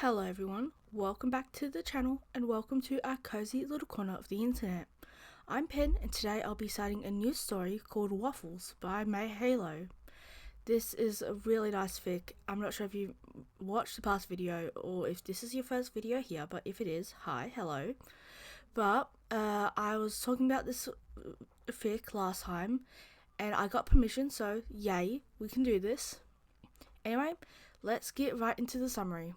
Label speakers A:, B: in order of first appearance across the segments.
A: Hello everyone, welcome back to the channel and welcome to our cozy little corner of the internet. I'm Pen and today I'll be citing a new story called Waffles by MeiHalo. This is a really nice fic. I'm not sure if you watched the past video or if this is your first video here, but if it is, hi, hello. But I was talking about this fic last time and I got permission, so yay, we can do this. Anyway, let's get right into the summary.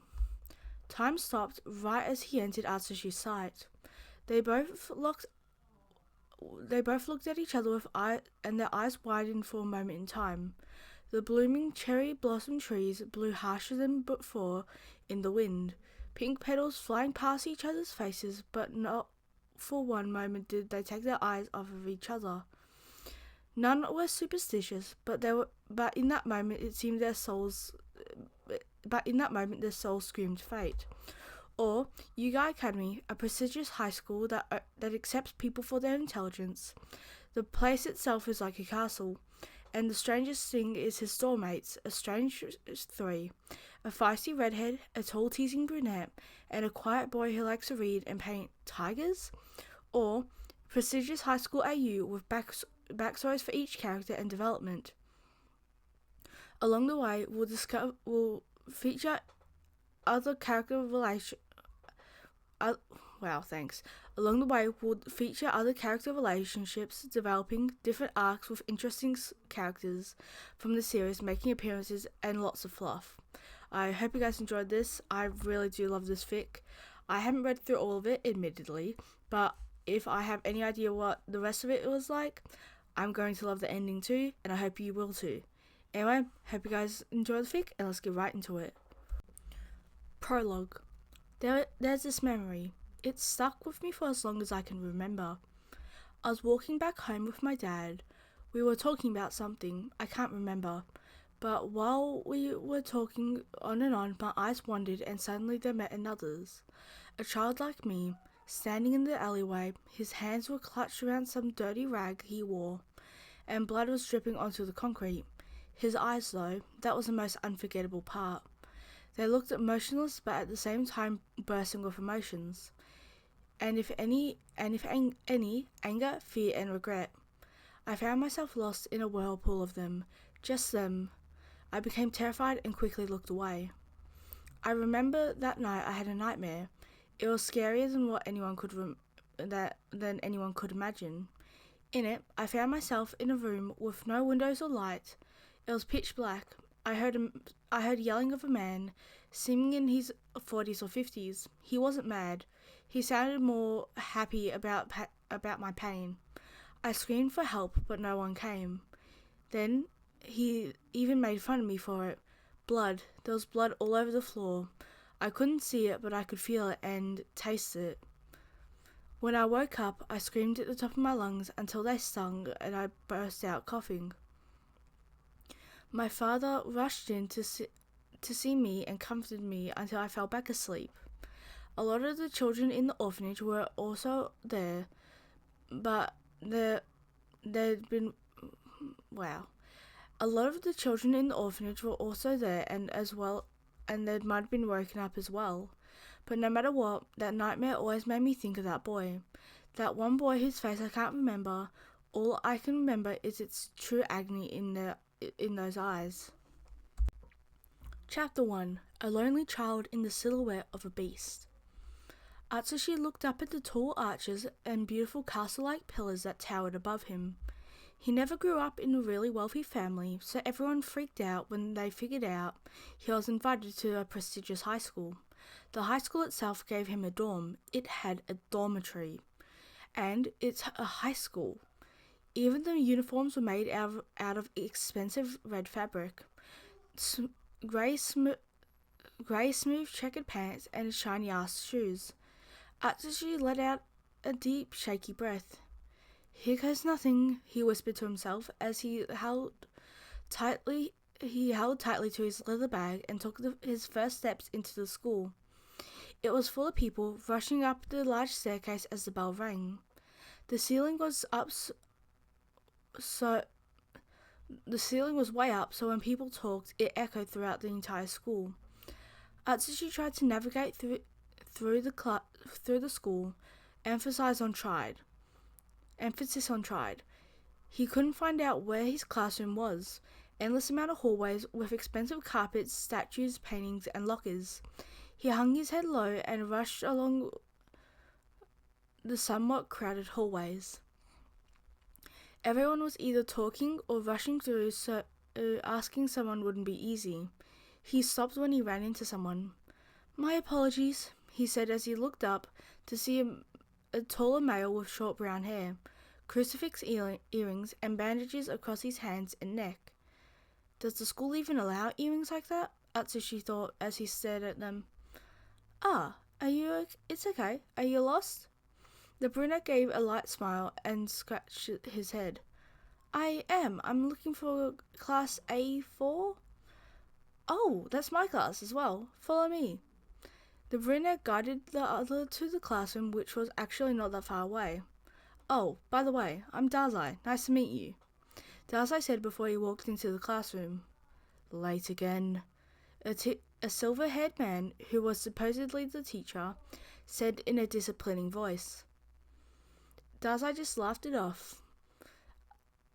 A: Time stopped right as he entered Atsushi's sight. They both looked at each other with and their eyes widened for a moment in time. The blooming cherry blossom trees blew harsher than before in the wind, pink petals flying past each other's faces, but not for one moment did they take their eyes off of each other. None were superstitious, but in that moment their souls screamed fate. Or Yuga Academy, a prestigious high school that accepts people for their intelligence. The place itself is like a castle, and the strangest thing is his storemates, a strange three. A feisty redhead, a tall teasing brunette, and a quiet boy who likes to read and paint tigers? Or prestigious high school AU with backstories for each character and development. Along the way, we'll feature other character relationships, developing different arcs with interesting characters from the series making appearances and lots of fluff. I hope you guys enjoyed this. I really do love this fic. I haven't read through all of it, admittedly, but if I have any idea what the rest of it was like, I'm going to love the ending too, and I hope you will too. Anyway, hope you guys enjoy the fic, and let's get right into it. Prologue. There's this memory. It's stuck with me for as long as I can remember. I was walking back home with my dad. We were talking about something, I can't remember. But while we were talking on and on, my eyes wandered and suddenly they met another's. A child like me, standing in the alleyway, his hands were clutched around some dirty rag he wore, and blood was dripping onto the concrete. His eyes, though, that was the most unforgettable part. They looked motionless but at the same time bursting with emotions. And if any, anger, fear and regret. I found myself lost in a whirlpool of them, just them. I became terrified and quickly looked away. I remember that night I had a nightmare. It was scarier than what anyone could imagine. In it, I found myself in a room with no windows or light. It was pitch black. I heard yelling of a man, seeming in his 40s or 50s. He wasn't mad. He sounded more happy about my pain. I screamed for help, but no one came. Then he even made fun of me for it. Blood. There was blood all over the floor. I couldn't see it, but I could feel it and taste it. When I woke up, I screamed at the top of my lungs until they stung and I burst out coughing. My father rushed in to see me and comforted me until I fell back asleep. A lot of the children in the orphanage were also there, but A lot of the children in the orphanage were also there and they might have been woken up as well. But no matter what, that nightmare always made me think of that boy. That one boy whose face I can't remember. All I can remember is its true agony in those eyes. Chapter 1. A lonely child in the silhouette of a beast. Atsushi looked up at the tall arches and beautiful castle-like pillars that towered above him. He never grew up in a really wealthy family, so everyone freaked out when they figured out he was invited to a prestigious high school. The high school itself gave him a dorm. It had a dormitory. And it's a high school. Even the uniforms were made out of expensive red fabric. Grey smooth checkered pants and shiny ass shoes. Atsushi let out a deep, shaky breath. Here goes nothing, he whispered to himself as he held tightly to his leather bag and took his first steps into the school. It was full of people rushing up the large staircase as the bell rang. The ceiling was way up, so when people talked, it echoed throughout the entire school. Atsushi tried to navigate through the school, emphasis on tried. He couldn't find out where his classroom was. Endless amount of hallways with expensive carpets, statues, paintings, and lockers. He hung his head low and rushed along the somewhat crowded hallways. Everyone was either talking or rushing through, so asking someone wouldn't be easy. He stopped when he ran into someone. "My apologies," he said as he looked up to see a taller male with short brown hair, crucifix earrings, and bandages across his hands and neck. "Does the school even allow earrings like that?" Atsushi thought as he stared at them. It's okay. Are you lost?" The brunette gave a light smile and scratched his head. "I am. I'm looking for class A4. "Oh, that's my class as well. Follow me." The brunette guided the other to the classroom, which was actually not that far away. "Oh, by the way, I'm Dazai. Nice to meet you," Dazai said before he walked into the classroom. Late again. A silver-haired man, who was supposedly the teacher, said in a disciplining voice. Dazai just laughed it off.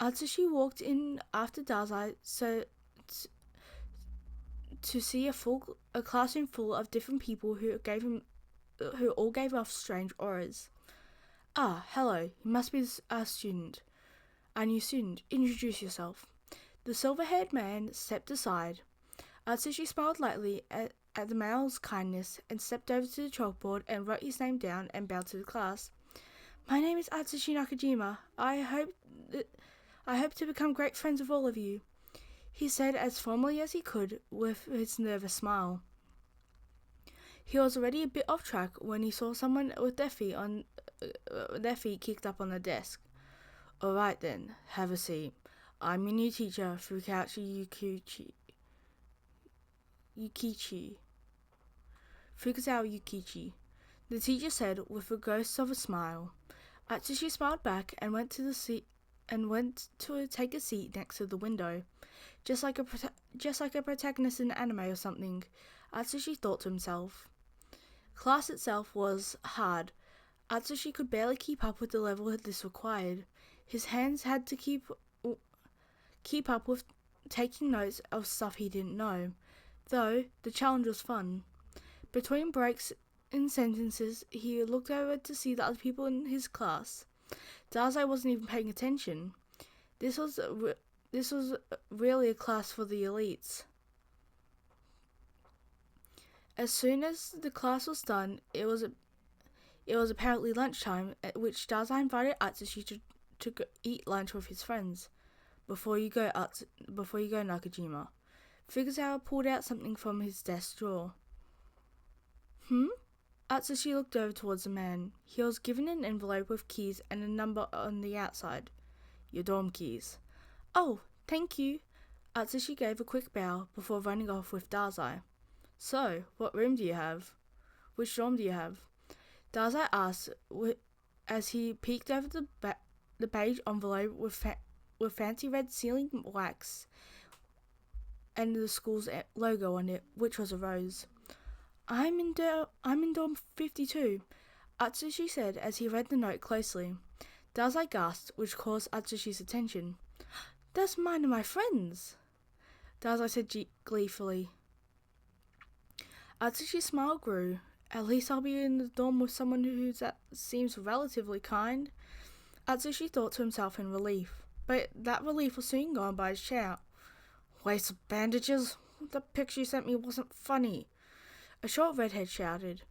A: Atsushi walked in after Dazai to see a classroom full of different people who all gave off strange auras. Hello. You must be a student. A new student. Introduce yourself." The silver-haired man stepped aside. Atsushi smiled lightly at the male's kindness and stepped over to the chalkboard and wrote his name down and bowed to the class. "My name is Atsushi Nakajima. I hope to become great friends with all of you," he said as formally as he could with his nervous smile. He was already a bit off track when he saw someone with their feet kicked up on the desk. "All right then, have a seat. I'm your new teacher, Fukasawa Yukichi," the teacher said with a ghost of a smile. Atsushi smiled back and went to take a seat next to the window, just like a protagonist in an anime or something. Atsushi thought to himself. Class itself was hard. Atsushi could barely keep up with the level this required. His hands had to keep up with taking notes of stuff he didn't know, though the challenge was fun. Between breaks in sentences, he looked over to see the other people in his class. Dazai wasn't even paying attention. This was really a class for the elites. As soon as the class was done, it was apparently lunchtime, at which Dazai invited Atsushi to go eat lunch with his friends. Before you go, Nakajima." Fukasawa pulled out something from his desk drawer. Atsushi looked over towards the man. He was given an envelope with keys and a number on the outside. "Your dorm keys." "Oh, thank you." Atsushi gave a quick bow before running off with Dazai. "So, what room do you have? Which dorm do you have?" Dazai asked as he peeked over the beige envelope with fancy red ceiling wax and the school's logo on it, which was a rose. I'm in dorm 52, Atsushi said as he read the note closely. Dazai gasped, which caused Atsushi's attention. "That's mine and my friends," Dazai said gleefully. Atsushi's smile grew. "At least I'll be in the dorm with someone who seems relatively kind." Atsushi thought to himself in relief, but that relief was soon gone by his shout. "Waste of bandages? The picture you sent me wasn't funny," a short redhead shouted.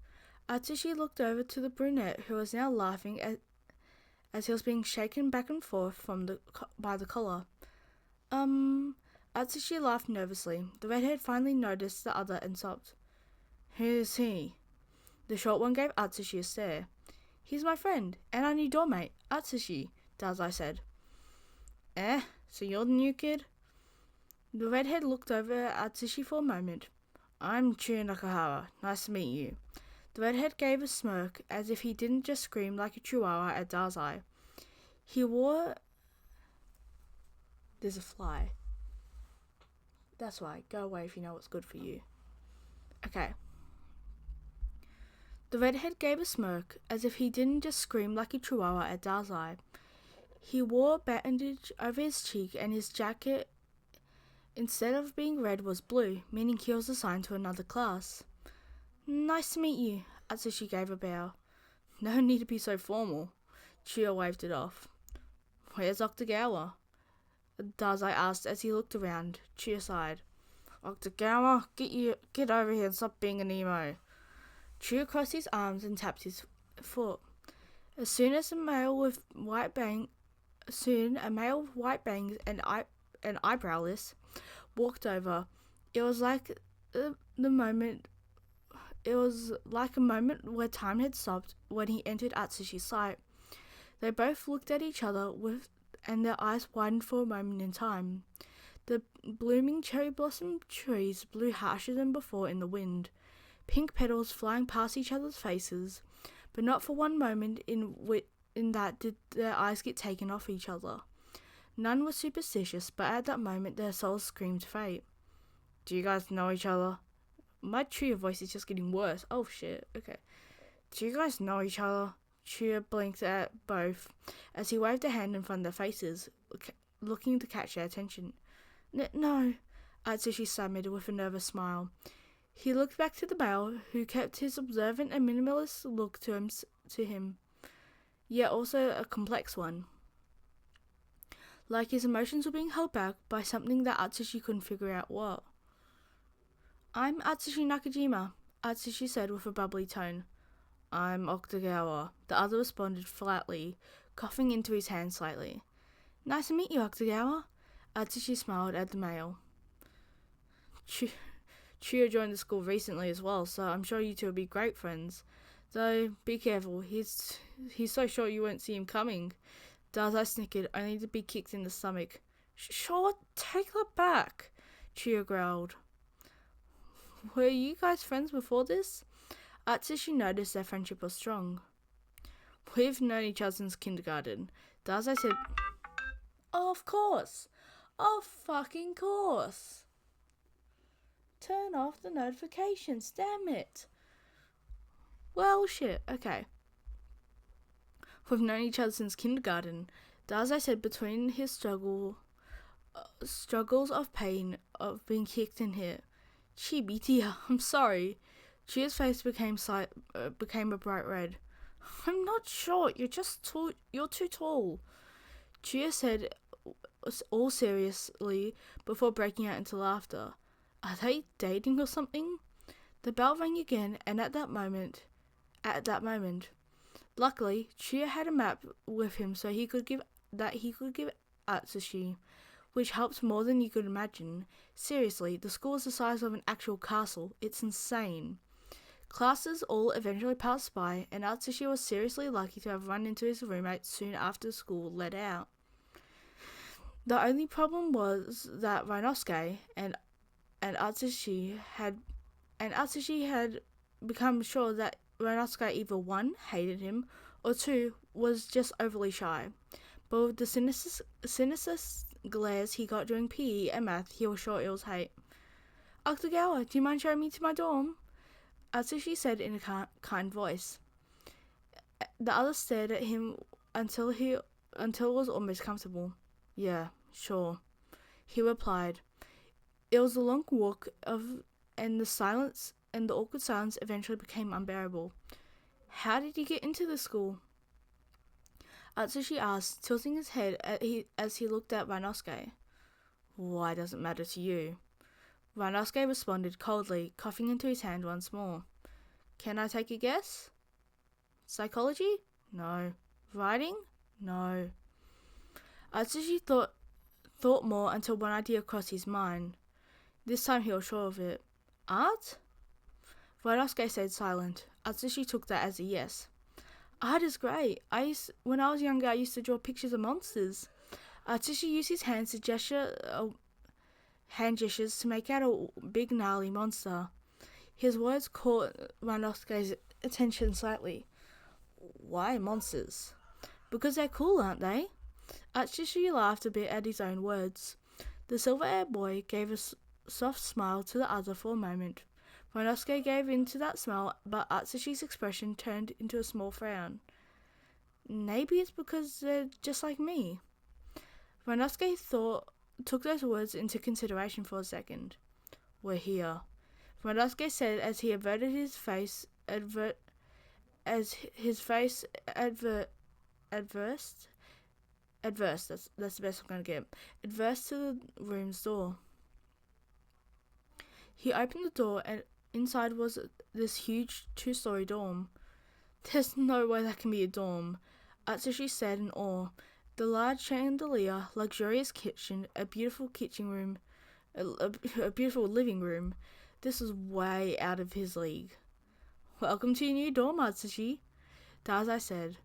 A: Atsushi looked over to the brunette, who was now laughing as he was being shaken back and forth by the collar. Atsushi laughed nervously. The redhead finally noticed the other and sobbed. "Who's he?" The short one gave Atsushi a stare. "He's my friend, and our new dorm mate, Atsushi," Dazai said. So you're the new kid?" The redhead looked over at Atsushi for a moment. "I'm Chu Nakahara. Nice to meet you." The redhead gave a smirk, as if he didn't just scream like a chihuahua at Dazai. He wore... There's a fly. That's why. Go away if you know what's good for you. Okay. The redhead gave a smirk, as if he didn't just scream like a chihuahua at Dazai. He wore a bandage over his cheek, and his jacket, instead of being red, was blue, meaning he was assigned to another class. Nice to meet you, Atsushi gave a bow. No need to be so formal. Chiyo waved it off. Where's Octogawa? Dazai asked as he looked around. Chiyo sighed. Octogawa, get over here and stop being an emo. Chiyo crossed his arms and tapped his foot. Soon a male with white bangs and eyebrowless walked over. It was like a moment where time had stopped when he entered Atsushi's sight. They both looked at each other and their eyes widened for a moment in time. The blooming cherry blossom trees blew harsher than before in the wind, pink petals flying past each other's faces, but not for one moment in that did their eyes get taken off each other. None were superstitious, but at that moment their souls screamed fate. Do you guys know each other? My Chuya voice is just getting worse. Oh shit, okay. Do you guys know each other? Chuya blinked at both as he waved a hand in front of their faces, looking to catch their attention. No, Atsushi stammered with a nervous smile. He looked back to the male, who kept his observant and minimalist look to him, yet also a complex one. Like his emotions were being held back by something that Atsushi couldn't figure out what. I'm Atsushi Nakajima, Atsushi said with a bubbly tone. I'm Octogawa, the other responded flatly, coughing into his hand slightly. Nice to meet you, Octogawa. Atsushi smiled at the male. Chuya joined the school recently as well, so I'm sure you two will be great friends. Though, be careful, he's so short you won't see him coming. Dazai snickered, only to be kicked in the stomach. Sure, take that back, Chuya growled. Were you guys friends before this? Atsushi noticed their friendship was strong. We've known each other since kindergarten. Dazai said, Oh, of course. Of fucking course. Turn off the notifications, damn it. Well, shit, okay. We've known each other since kindergarten, Dazai said between his struggles of pain of being kicked and hit. Chibi dear, I'm sorry. Chia's face became a bright red. I'm not short, you're too tall. Chia said all seriously before breaking out into laughter. Are they dating or something? The bell rang again, and at that moment, luckily, Chia had a map with him so he could give Atsushi, which helped more than you could imagine. Seriously, the school is the size of an actual castle. It's insane. Classes all eventually passed by, and Atsushi was seriously lucky to have run into his roommate soon after school let out. The only problem was that Rinosuke and Atsushi had become sure that Rinosuke either 1, hated him, or 2, was just overly shy. But with the sinister glares he got during PE and math, he was sure it was hate. Octogawa, do you mind showing me to my dorm? Atsushi said in a kind voice. The other stared at him until it was almost comfortable. Yeah, sure, he replied. It was a long walk and the awkward silence eventually became unbearable. How did you get into the school? Atsushi asked, tilting his head as he looked at Rinosuke. Why does it matter to you? Rinosuke responded coldly, coughing into his hand once more. Can I take a guess? Psychology? No. Writing? No. Atsushi thought more until one idea crossed his mind. This time he was sure of it. Art? Rinosuke stayed silent. Atsushi took that as a yes. Art is great. When I was younger, I used to draw pictures of monsters. Atsushi used his hand gestures to make out a big gnarly monster. His words caught Rinosuke's attention slightly. Why monsters? Because they're cool, aren't they? Atsushi laughed a bit at his own words. The silver-haired boy gave a soft smile to the other for a moment. Ryunosuke gave in to that smell, but Atsushi's expression turned into a small frown. Maybe it's because they're just like me. Ryunosuke took those words into consideration for a second. We're here, Ryunosuke said as he averted his face adverse. That's the best I'm gonna get. Adverse to the room's door. He opened the door and inside was this huge 2-story dorm. There's no way that can be a dorm, Atsushi said in awe. The large chandelier, luxurious kitchen, a beautiful kitchen room, a beautiful living room. This was way out of his league. Welcome to your new dorm, Atsushi, Dazai said.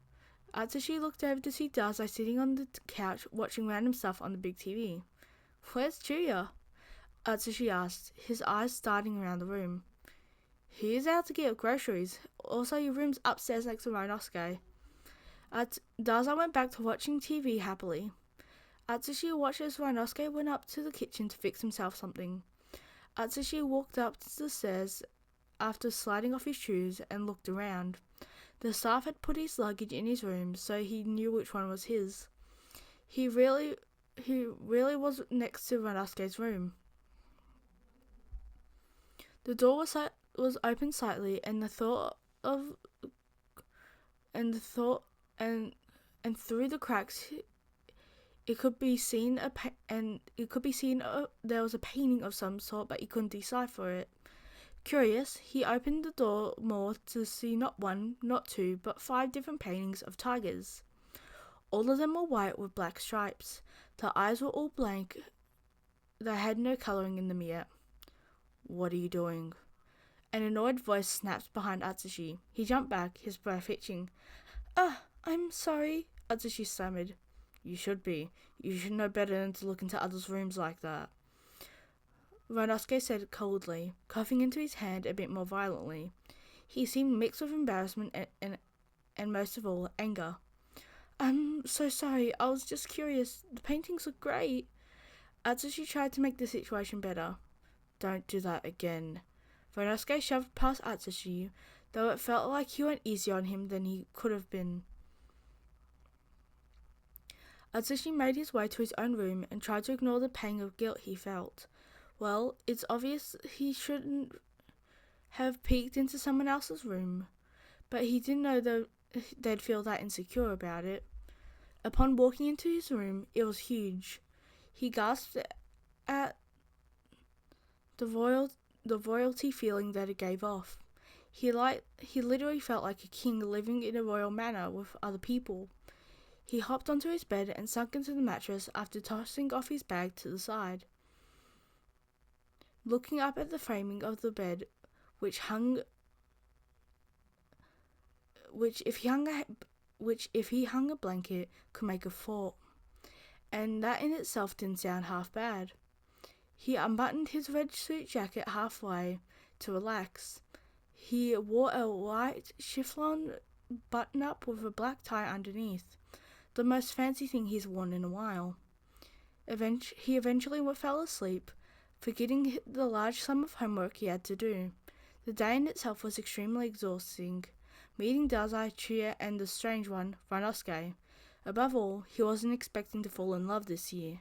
A: Atsushi looked over to see Dazai sitting on the couch watching random stuff on the big TV. Where's Chuya? Atsushi asked, his eyes darting around the room. He's out to get groceries. Also, your room's upstairs next to Ryunosuke. Dazai went back to watching TV happily. Atsushi watched as Ryunosuke went up to the kitchen to fix himself something. Atsushi walked up the stairs after sliding off his shoes and looked around. The staff had put his luggage in his room, so he knew which one was his. He really was next to Ryunosuke's room. The door was open slightly, and through the cracks, it could be seen there was a painting of some sort, but he couldn't decipher it. Curious, he opened the door more to see not one, not two, but 5 different paintings of tigers. All of them were white with black stripes. The eyes were all blank. They had no colouring in them yet. What are you doing? An annoyed voice snapped behind Atsushi. He jumped back, his breath itching. I'm sorry, Atsushi stammered. You should be. You should know better than to look into others' rooms like that. Ryunosuke said coldly, coughing into his hand a bit more violently. He seemed mixed with embarrassment and most of all, anger. I'm so sorry. I was just curious. The paintings look great. Atsushi tried to make the situation better. Don't do that again. Ryunosuke shoved past Atsushi, though it felt like he went easier on him than he could have been. Atsushi made his way to his own room and tried to ignore the pang of guilt he felt. Well, it's obvious he shouldn't have peeked into someone else's room, but he didn't know they'd feel that insecure about it. Upon walking into his room, it was huge. He gasped at the royalty feeling that it gave off. He literally felt like a king living in a royal manor with other people. He hopped onto his bed and sunk into the mattress after tossing off his bag to the side. Looking up at the framing of the bed, which if he hung a blanket could make a fort, and that in itself didn't sound half bad. He unbuttoned his red suit jacket halfway to relax. He wore a white chiffon button-up with a black tie underneath, the most fancy thing he's worn in a while. He eventually fell asleep, forgetting the large sum of homework he had to do. The day in itself was extremely exhausting, meeting Dazai, Chuya, and the strange one, Ryunosuke. Above all, he wasn't expecting to fall in love this year.